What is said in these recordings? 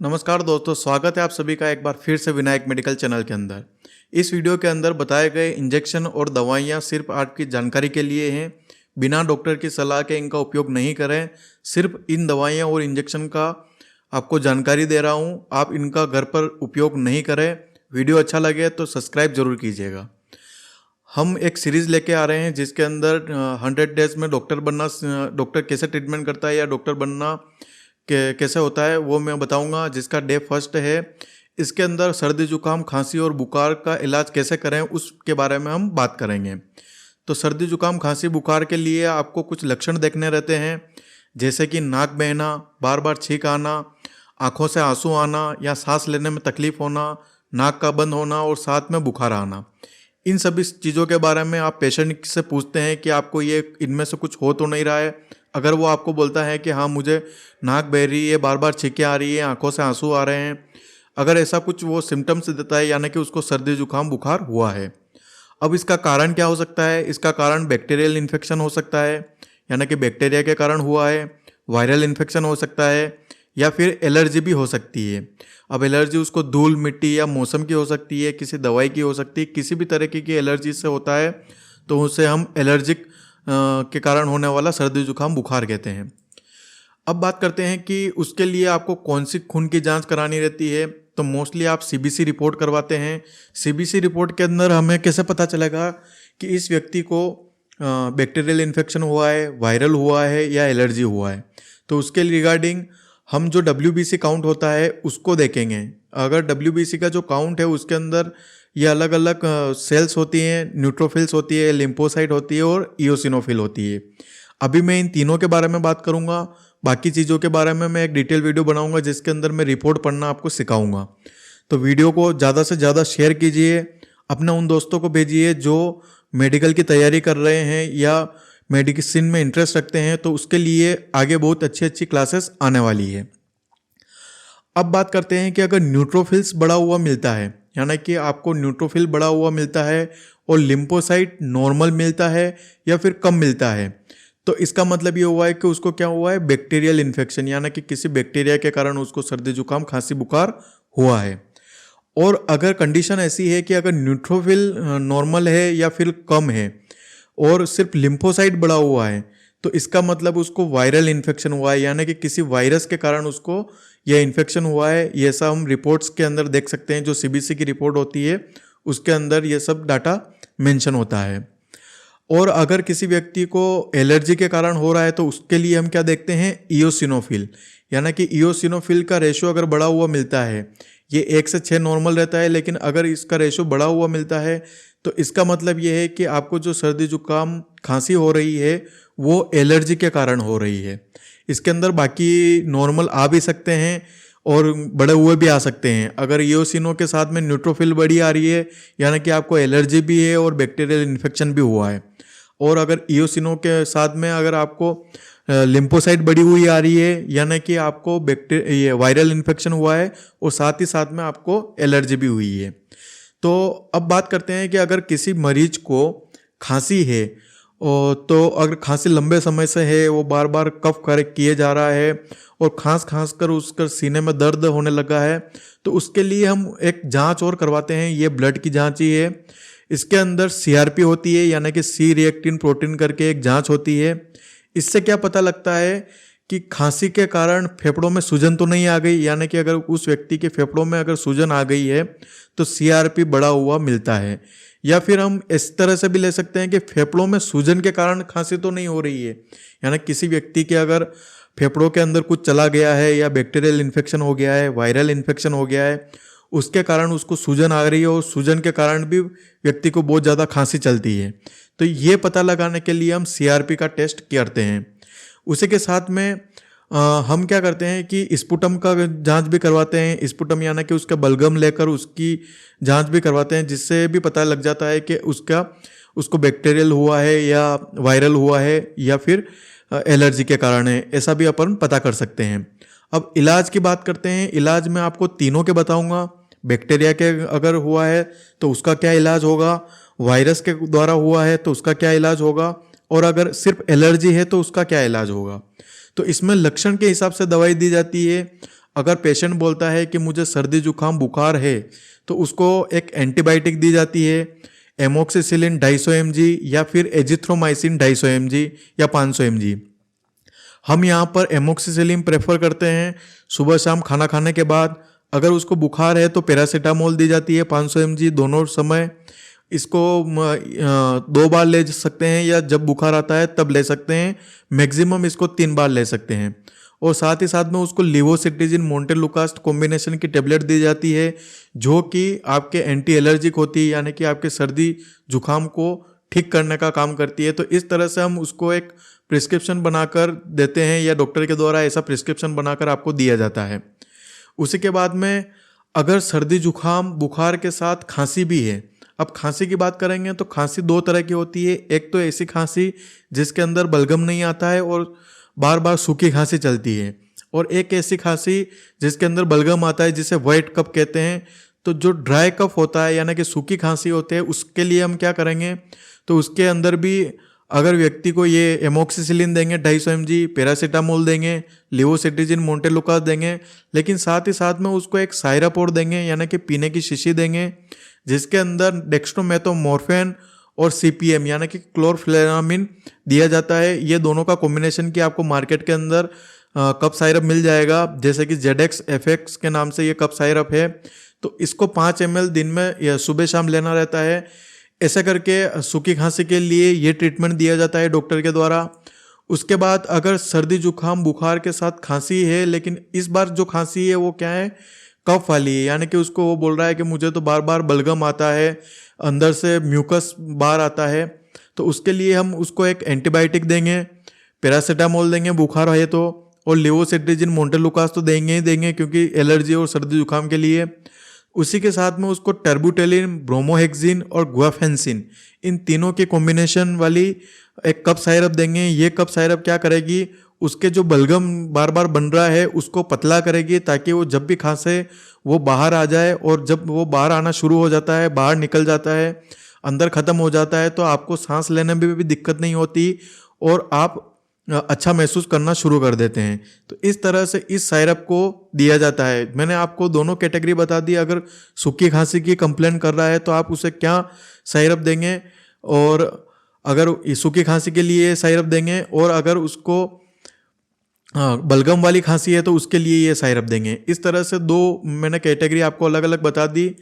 नमस्कार दोस्तों, स्वागत है आप सभी का एक बार फिर से विनायक मेडिकल चैनल के अंदर। इस वीडियो के अंदर बताए गए इंजेक्शन और दवाइयाँ सिर्फ आपकी जानकारी के लिए हैं। बिना डॉक्टर की सलाह के इनका उपयोग नहीं करें। सिर्फ इन दवाइयाँ और इंजेक्शन का आपको जानकारी दे रहा हूँ, आप इनका घर पर उपयोग नहीं करें। वीडियो अच्छा लगे तो सब्सक्राइब जरूर कीजिएगा। हम एक सीरीज़ लेके आ रहे हैं जिसके अंदर 100 डेज में डॉक्टर बनना, डॉक्टर कैसे ट्रीटमेंट करता है या डॉक्टर बनना कैसे होता है वो मैं बताऊंगा, जिसका डे फर्स्ट है। इसके अंदर सर्दी जुकाम खांसी और बुखार का इलाज कैसे करें उसके बारे में हम बात करेंगे। तो सर्दी जुकाम खांसी बुखार के लिए आपको कुछ लक्षण देखने रहते हैं, जैसे कि नाक बहना, बार बार छींक आना, आँखों से आंसू आना या सांस लेने में तकलीफ होना, नाक का बंद होना और साथ में बुखार आना। इन सभी चीज़ों के बारे में आप पेशेंट से पूछते हैं कि आपको ये इनमें से कुछ हो तो नहीं रहा है। अगर वो आपको बोलता है कि हाँ मुझे नाक बह रही है, बार बार छींकें आ रही है, आंखों से आंसू आ रहे हैं, अगर ऐसा कुछ वो सिम्टम्स देता है यानी कि उसको सर्दी जुकाम बुखार हुआ है। अब इसका कारण क्या हो सकता है? इसका कारण बैक्टीरियल इन्फेक्शन हो सकता है, यानी कि बैक्टीरिया के कारण हुआ है। वायरल इन्फेक्शन हो सकता है या फिर एलर्जी भी हो सकती है। अब एलर्जी उसको धूल मिट्टी या मौसम की हो सकती है, किसी दवाई की हो सकती है, किसी भी तरीके की एलर्जी से होता है तो उसे हम एलर्जिक के कारण होने वाला सर्दी जुकाम बुखार कहते हैं। अब बात करते हैं कि उसके लिए आपको कौन सी खून की जांच करानी रहती है। तो मोस्टली आप सीबीसी रिपोर्ट करवाते हैं। सीबीसी रिपोर्ट के अंदर हमें कैसे पता चलेगा कि इस व्यक्ति को बैक्टीरियल इन्फेक्शन हुआ है, वायरल हुआ है या एलर्जी हुआ है। तो उसके रिगार्डिंग हम जो WBC काउंट होता है उसको देखेंगे। अगर WBC का जो काउंट है उसके अंदर ये अलग अलग सेल्स होती हैं, न्यूट्रोफिल्स होती है, लिम्फोसाइट होती है और इओसिनोफिल होती है। अभी मैं इन तीनों के बारे में बात करूंगा। बाकी चीज़ों के बारे में मैं एक डिटेल वीडियो बनाऊंगा जिसके अंदर मैं रिपोर्ट पढ़ना आपको सिखाऊंगा। तो वीडियो को ज़्यादा से ज़्यादा शेयर कीजिए, अपने उन दोस्तों को भेजिए जो मेडिकल की तैयारी कर रहे हैं या मेडिसिन में इंटरेस्ट रखते हैं, तो उसके लिए आगे बहुत अच्छी अच्छी क्लासेस आने वाली है। अब बात करते हैं कि अगर न्यूट्रोफिल्स बढ़ा हुआ मिलता है, यानी कि आपको न्यूट्रोफिल बढ़ा हुआ मिलता है और लिम्फोसाइट नॉर्मल मिलता है या फिर कम मिलता है, तो इसका मतलब ये हुआ है कि उसको क्या हुआ है, बैक्टीरियल इन्फेक्शन, यानी कि किसी बैक्टीरिया के कारण उसको सर्दी जुकाम खांसी बुखार हुआ है। और अगर कंडीशन ऐसी है कि अगर न्यूट्रोफिल नॉर्मल है या फिर कम है और सिर्फ लिम्फोसाइट बढ़ा हुआ है, तो इसका मतलब उसको वायरल इन्फेक्शन हुआ है, यानी कि किसी वायरस के कारण उसको यह इन्फेक्शन हुआ है। ये सब हम रिपोर्ट्स के अंदर देख सकते हैं, जो सीबीसी की रिपोर्ट होती है उसके अंदर ये सब डाटा मेंशन होता है। और अगर किसी व्यक्ति को एलर्जी के कारण हो रहा है तो उसके लिए हम क्या देखते हैं, इओसिनोफिल, यानी कि इओसिनोफिल का रेशो अगर बढ़ा हुआ मिलता है, ये 1 से 6 नॉर्मल रहता है, लेकिन अगर इसका रेशो बढ़ा हुआ मिलता है तो इसका मतलब ये है कि आपको जो सर्दी जुकाम खांसी हो रही है वो एलर्जी के कारण हो रही है। इसके अंदर बाकी नॉर्मल आ भी सकते हैं और बड़े हुए भी आ सकते हैं। अगर इओसिनो के साथ में न्यूट्रोफिल बड़ी आ रही है, यानी कि आपको एलर्जी भी है और बैक्टीरियल इन्फेक्शन भी हुआ है। और अगर इओसिनो के साथ में अगर आपको लिम्फोसाइट बढ़ी हुई आ रही है, यानी कि आपको ये वायरल इन्फेक्शन हुआ है और साथ ही साथ में आपको एलर्जी भी हुई है। तो अब बात करते हैं कि अगर किसी मरीज को खांसी है तो अगर खांसी लंबे समय से है, वो बार बार कफ कर किए जा रहा है और खांस कर उसका सीने में दर्द होने लगा है, तो उसके लिए हम एक जांच और करवाते हैं। ये ब्लड की जांच ही है। इसके अंदर CRP होती है, यानी कि सी रिएक्टिन प्रोटीन करके एक जांच होती है। इससे क्या पता लगता है कि खांसी के कारण फेफड़ों में सूजन तो नहीं आ गई, यानी कि अगर उस व्यक्ति के फेफड़ों में अगर सूजन आ गई है तो CRP बढ़ा हुआ मिलता है। या फिर हम इस तरह से भी ले सकते हैं कि फेफड़ों में सूजन के कारण खांसी तो नहीं हो रही है, यानी किसी व्यक्ति के अगर फेफड़ों के अंदर कुछ चला गया है या बैक्टीरियल इन्फेक्शन हो गया है, वायरल इन्फेक्शन हो गया है, उसके कारण उसको सूजन आ रही है और सूजन के कारण भी व्यक्ति को बहुत ज़्यादा खांसी चलती है। तो ये पता लगाने के लिए हम CRP का टेस्ट करते हैं। उसी के साथ में हम क्या करते हैं कि स्पुटम का जांच भी करवाते हैं। स्पुटम यानी कि उसका बलगम लेकर उसकी जांच भी करवाते हैं, जिससे भी पता लग जाता है कि उसको बैक्टीरियल हुआ है या वायरल हुआ है या फिर एलर्जी के कारण है। ऐसा भी अपन पता कर सकते हैं। अब इलाज की बात करते हैं। इलाज में आपको तीनों के बताऊंगा। बैक्टीरिया के अगर हुआ है तो उसका क्या इलाज होगा, वायरस के द्वारा हुआ है तो उसका क्या इलाज होगा, और अगर सिर्फ एलर्जी है तो उसका क्या इलाज होगा। तो इसमें लक्षण के हिसाब से दवाई दी जाती है। अगर पेशेंट बोलता है कि मुझे सर्दी जुकाम बुखार है तो उसको एक एंटीबायोटिक दी जाती है, एमोक्सिसिलिन 250 mg या फिर एजिथ्रोमाइसिन 250 mg या 500 mg। हम यहाँ पर एमोक्सिसिलिन प्रेफर करते हैं सुबह शाम खाना खाने के बाद। अगर उसको बुखार है तो पैरासीटामोल दी जाती है 500 mg दोनों समय। इसको 2 बार ले सकते हैं या जब बुखार आता है तब ले सकते हैं, मैक्सिमम इसको 3 बार ले सकते हैं। और साथ ही साथ में उसको लिवोसिट्रिजिन मोंटेलुकास्ट कॉम्बिनेशन की टेबलेट दी जाती है जो कि आपके एंटी एलर्जिक होती है, यानी कि आपके सर्दी जुकाम को ठीक करने का काम करती है। तो इस तरह से हम उसको एक प्रिस्क्रिप्शन बनाकर देते हैं या डॉक्टर के द्वारा ऐसा प्रिस्क्रिप्शन बनाकर आपको दिया जाता है। उसी के बाद में अगर सर्दी जुकाम बुखार के साथ खांसी भी है, अब खांसी की बात करेंगे तो खांसी 2 तरह की होती है। एक तो ऐसी खांसी जिसके अंदर बलगम नहीं आता है और बार बार सूखी खांसी चलती है, और एक ऐसी खांसी जिसके अंदर बलगम आता है जिसे वाइट कफ कहते हैं। तो जो ड्राई कफ होता है यानी कि सूखी खांसी होते हैं, उसके लिए हम क्या करेंगे, तो उसके अंदर भी अगर व्यक्ति को ये एमोक्सिसिलिन देंगे 250 mg, पैरासीटामोल देंगे, लिवोसिट्रिजिन मोंटेलुकास्ट देंगे, लेकिन साथ ही साथ में उसको एक साइरप और देंगे यानी कि पीने की शीशी देंगे जिसके अंदर डेक्स्ट्रोमेथोमोर्फेन और सीपीएम यानी कि क्लोरफ्लेनामिन दिया जाता है। ये दोनों का कॉम्बिनेशन की आपको मार्केट के अंदर कप साइरप मिल जाएगा, जैसे कि जेडेक्स एफेक्स के नाम से ये कप साइरप है। तो इसको 5 ml दिन में या सुबह शाम लेना रहता है। ऐसा करके सूखी खांसी के लिए ये ट्रीटमेंट दिया जाता है डॉक्टर के द्वारा। उसके बाद अगर सर्दी जुकाम बुखार के साथ खांसी है, लेकिन इस बार जो खांसी है वो क्या है, कफ वाली है, यानी कि उसको वो बोल रहा है कि मुझे तो बार बार बलगम आता है, अंदर से म्यूकस बाहर आता है। तो उसके लिए हम उसको एक एंटीबायोटिक देंगे, पैरासीटामोल देंगे बुखार है तो, और लिवोसिट्रिजिन मोंटेलुकास्ट तो देंगे ही देंगे क्योंकि एलर्जी और सर्दी जुकाम के लिए। उसी के साथ में उसको टर्बुटेलिन, ब्रोमोहेक्सिन और गुआफेंसिन, इन तीनों के कॉम्बिनेशन वाली एक कप साइरप देंगे। ये कप साइरप क्या करेगी, उसके जो बलगम बार बार बन रहा है उसको पतला करेगी ताकि वो जब भी खांसे वो बाहर आ जाए, और जब वो बाहर आना शुरू हो जाता है, बाहर निकल जाता है, अंदर ख़त्म हो जाता है, तो आपको सांस लेने में भी दिक्कत नहीं होती और आप अच्छा महसूस करना शुरू कर देते हैं। तो इस तरह से इस साइरप को दिया जाता है। मैंने आपको दोनों कैटेगरी बता दी। अगर सूखी खांसी की कंप्लेंट कर रहा है तो आप उसे क्या साइरप देंगे, और अगर सूखी खांसी के लिए साइरप देंगे, और अगर उसको बलगम वाली खांसी है तो उसके लिए ये साइरप देंगे। इस तरह से 2 मैंने कैटेगरी आपको अलग अलग बता दी।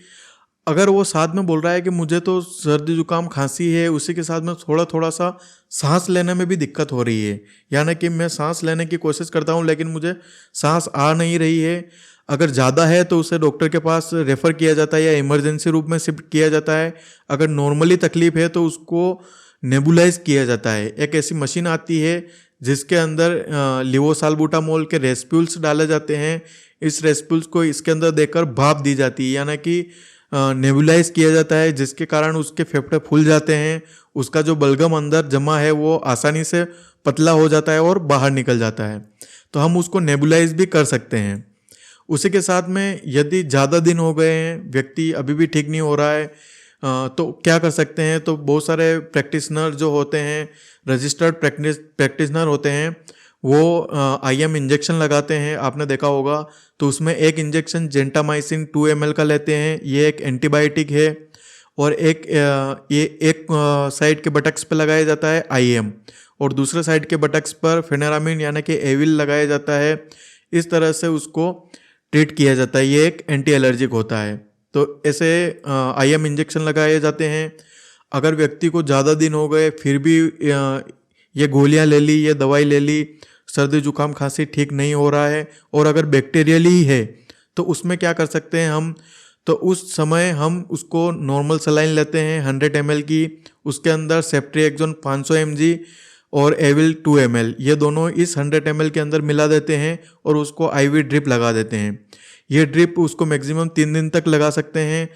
अगर वो साथ में बोल रहा है कि मुझे तो सर्दी जुकाम खांसी है, उसी के साथ में थोड़ा सा सांस लेने में भी दिक्कत हो रही है, यानी कि मैं सांस लेने की कोशिश करता हूँ लेकिन मुझे सांस आ नहीं रही है, अगर ज़्यादा है तो उसे डॉक्टर के पास रेफ़र किया जाता है या इमरजेंसी रूप में शिफ्ट किया जाता है। अगर नॉर्मली तकलीफ है तो उसको नेबुलाइज किया जाता है। एक ऐसी मशीन आती है जिसके अंदर लिवोसाल्बुटामोल के रेस्प्यूल्स डाले जाते हैं। इस रेस्प्यूल्स को इसके अंदर देकर भाप दी जाती है, यानी कि नेबुलाइज किया जाता है, जिसके कारण उसके फेफड़े फूल जाते हैं, उसका जो बलगम अंदर जमा है वो आसानी से पतला हो जाता है और बाहर निकल जाता है। तो हम उसको नेबुलाइज भी कर सकते हैं। उसी के साथ में यदि ज़्यादा दिन हो गए हैं, व्यक्ति अभी भी ठीक नहीं हो रहा है, तो क्या कर सकते हैं, तो बहुत सारे प्रैक्टिशनर जो होते हैं, रजिस्टर्ड प्रैक्टिशनर होते हैं, वो IM इंजेक्शन लगाते हैं, आपने देखा होगा। तो उसमें एक इंजेक्शन जेंटामाइसिन 2 ml का लेते हैं, ये एक एंटीबायोटिक है, और ये एक साइड के बटक्स पर लगाया जाता है IM, और दूसरे साइड के बटक्स पर फेनेरामिन यानी कि एविल लगाया जाता है। इस तरह से उसको ट्रीट किया जाता है। ये एक एंटी एलर्जिक होता है। तो ऐसे IM इंजेक्शन लगाए जाते हैं। अगर व्यक्ति को ज़्यादा दिन हो गए फिर भी ये गोलियां ले ली, ये दवाई ले ली, सर्दी जुकाम खांसी ठीक नहीं हो रहा है, और अगर बैक्टीरियल ही है तो उसमें क्या कर सकते हैं हम, तो उस समय हम उसको नॉर्मल सलाइन लेते हैं 100 ml की, उसके अंदर सेफ्ट्रिएक्सोन 500 mg और एविल 2 ml, ये दोनों इस 100 ml के अंदर मिला देते हैं और उसको IV ड्रिप लगा देते हैं। ये ड्रिप उसको मैक्सिमम 3 दिन तक लगा सकते हैं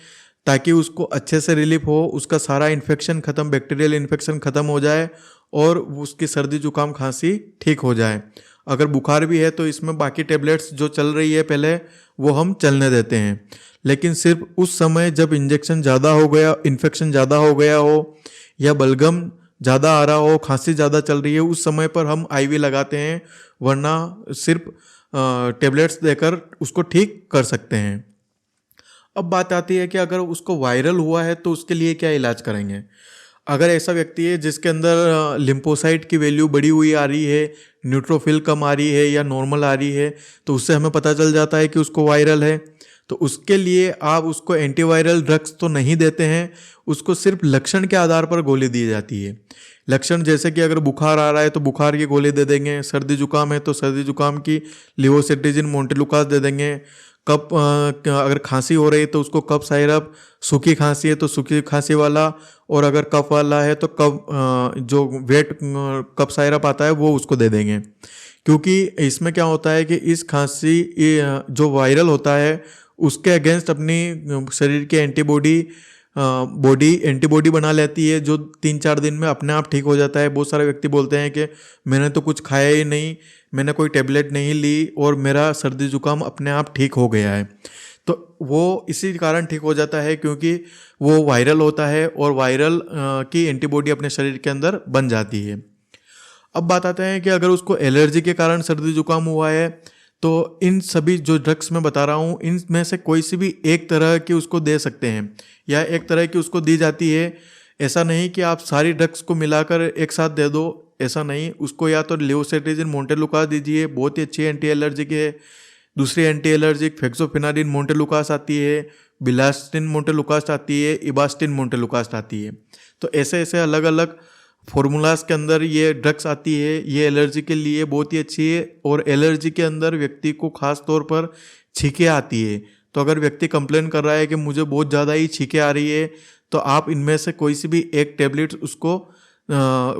ताकि उसको अच्छे से रिलीफ हो, उसका सारा इन्फेक्शन ख़त्म, बैक्टीरियल इन्फेक्शन ख़त्म हो जाए और उसकी सर्दी जुकाम खांसी ठीक हो जाए। अगर बुखार भी है तो इसमें बाकी टेबलेट्स जो चल रही है पहले वो हम चलने देते हैं, लेकिन सिर्फ उस समय जब इंजेक्शन ज़्यादा हो गया, इन्फेक्शन ज़्यादा हो गया हो या बलगम ज़्यादा आ रहा हो, खांसी ज़्यादा चल रही है, उस समय पर हम IV लगाते हैं। वरना सिर्फ टेबलेट्स देकर उसको ठीक कर सकते हैं। अब बात आती है कि अगर उसको वायरल हुआ है तो उसके लिए क्या इलाज करेंगे। अगर ऐसा व्यक्ति है जिसके अंदर लिम्फोसाइट की वैल्यू बढ़ी हुई आ रही है, न्यूट्रोफिल कम आ रही है या नॉर्मल आ रही है, तो उससे हमें पता चल जाता है कि उसको वायरल है। तो उसके लिए आप उसको एंटीवायरल ड्रग्स तो नहीं देते हैं, उसको सिर्फ लक्षण के आधार पर गोली दी जाती है। लक्षण जैसे कि अगर बुखार आ रहा है तो बुखार की गोली दे देंगे, सर्दी जुकाम है तो सर्दी जुकाम की लिवोसिट्रिजिन मोंटेलुकास दे देंगे, अगर खांसी हो रही है तो उसको कफ साइरप, सूखी खांसी है तो सूखी खांसी वाला, और अगर कफ वाला है तो जो वेट कफ साइरप आता है वो उसको दे देंगे। क्योंकि इसमें क्या होता है कि इस खांसी जो वायरल होता है उसके अगेंस्ट अपनी शरीर की बॉडी एंटीबॉडी बना लेती है, जो 3-4 दिन में अपने आप ठीक हो जाता है। बहुत सारे व्यक्ति बोलते हैं कि मैंने तो कुछ खाया ही नहीं, मैंने कोई टेबलेट नहीं ली और मेरा सर्दी जुकाम अपने आप ठीक हो गया है। तो वो इसी कारण ठीक हो जाता है क्योंकि वो वायरल होता है और वायरल की एंटीबॉडी अपने शरीर के अंदर बन जाती है। अब बात आते हैं कि अगर उसको एलर्जी के कारण सर्दी जुकाम हुआ है तो इन सभी जो ड्रग्स मैं बता रहा हूँ इनमें से कोई सी भी एक तरह की उसको दे सकते हैं या एक तरह की उसको दी जाती है। ऐसा नहीं कि आप सारी ड्रग्स को मिलाकर एक साथ दे दो, ऐसा नहीं। उसको या तो लिवोसिट्रिजिन मोंटेलुकास दीजिए, बहुत ही अच्छी एंटी एलर्जिक है। दूसरी एंटी एलर्जिक फेक्सोफिनाडिन मोंटेलुकास आती है, बिलास्टिन मोंटेलुकास आती है, इबास्टिन मोंटेलुकास आती है। तो ऐसे ऐसे अलग अलग फॉर्मूलाज के अंदर ये ड्रग्स आती है। ये एलर्जी के लिए बहुत ही अच्छी है और एलर्जी के अंदर व्यक्ति को खास तौर पर छींकें आती है। तो अगर व्यक्ति कंप्लेन कर रहा है कि मुझे बहुत ज़्यादा ही छींकें आ रही है तो आप इनमें से कोई सी भी एक टेबलेट उसको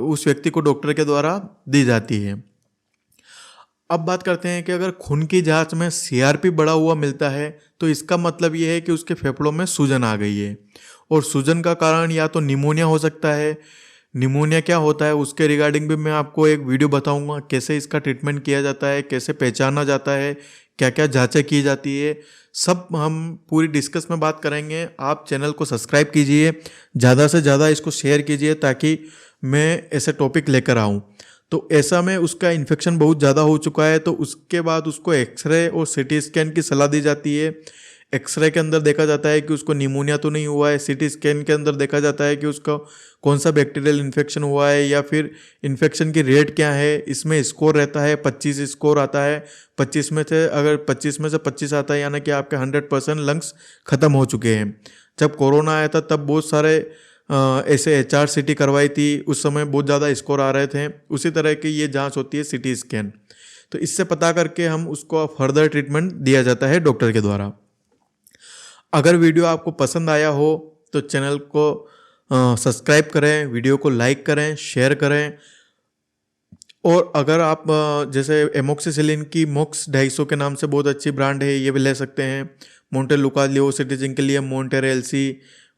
उस व्यक्ति को डॉक्टर के द्वारा दी जाती है। अब बात करते हैं कि अगर खून की जांच में CRP बढ़ा हुआ मिलता है तो इसका मतलब ये है कि उसके फेफड़ों में सूजन आ गई है, और सूजन का कारण या तो निमोनिया हो सकता है। निमोनिया क्या होता है उसके रिगार्डिंग भी मैं आपको एक वीडियो बताऊंगा, कैसे इसका ट्रीटमेंट किया जाता है, कैसे पहचाना जाता है, क्या क्या जांचें की जाती है, सब हम पूरी डिस्कस में बात करेंगे। आप चैनल को सब्सक्राइब कीजिए, ज़्यादा से ज़्यादा इसको शेयर कीजिए ताकि मैं ऐसे टॉपिक लेकर आऊँ। तो ऐसा में उसका इन्फेक्शन बहुत ज़्यादा हो चुका है तो उसके बाद उसको एक्सरे और CT स्कैन की सलाह दी जाती है। एक्सरे के अंदर देखा जाता है कि उसको निमोनिया तो नहीं हुआ है, CT स्कैन के अंदर देखा जाता है कि उसका कौन सा बैक्टीरियल इन्फेक्शन हुआ है या फिर इन्फेक्शन की रेट क्या है। इसमें स्कोर रहता है 25 स्कोर आता है। 25 में से अगर 25 में से 25 आता है यानी कि आपके 100% लंग्स ख़त्म हो चुके हैं। जब कोरोना आया था तब बहुत सारे ऐसे HRCT करवाई थी, उस समय बहुत ज़्यादा स्कोर आ रहे थे। उसी तरह की ये जांच होती है CT स्कैन। तो इससे पता करके हम उसको फर्दर ट्रीटमेंट दिया जाता है डॉक्टर के द्वारा। अगर वीडियो आपको पसंद आया हो तो चैनल को सब्सक्राइब करें, वीडियो को लाइक करें, शेयर करें। और अगर आप जैसे एमोक्सिसिलिन की मोक्स 250 के नाम से बहुत अच्छी ब्रांड है, ये भी ले सकते हैं। मोंटेलुकास लिवोसिट्रिजिन के लिए मोंटेर LC,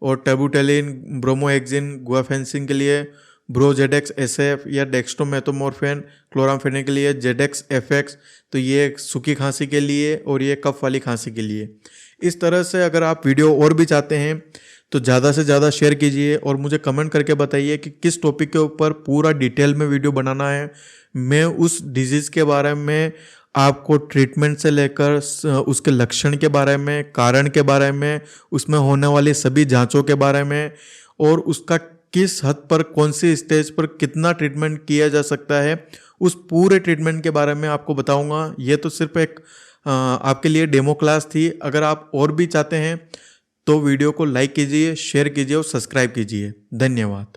और टैबुटेलिन ब्रोमोहेक्सिन गुआफेंसिन के लिए ब्रोजेडेक्स SF या डेक्स्ट्रोमेथोमोर्फेन, क्लोराम्फेनिन के लिए जेडेक्स FX। तो ये सूखी खांसी के लिए और ये कफ वाली खांसी के लिए। इस तरह से अगर आप वीडियो और भी चाहते हैं तो ज़्यादा से ज़्यादा शेयर कीजिए और मुझे कमेंट करके बताइए कि किस टॉपिक के ऊपर पूरा डिटेल में वीडियो बनाना है। मैं उस डिजीज़ के बारे में आपको ट्रीटमेंट से लेकर उसके लक्षण के बारे में, कारण के बारे में, उसमें होने वाली सभी जांचों के बारे में और उसका किस हद पर कौन सी स्टेज पर कितना ट्रीटमेंट किया जा सकता है, उस पूरे ट्रीटमेंट के बारे में आपको बताऊंगा। ये तो सिर्फ एक आपके लिए डेमो क्लास थी। अगर आप और भी चाहते हैं तो वीडियो को लाइक कीजिए, शेयर कीजिए और सब्सक्राइब कीजिए। धन्यवाद।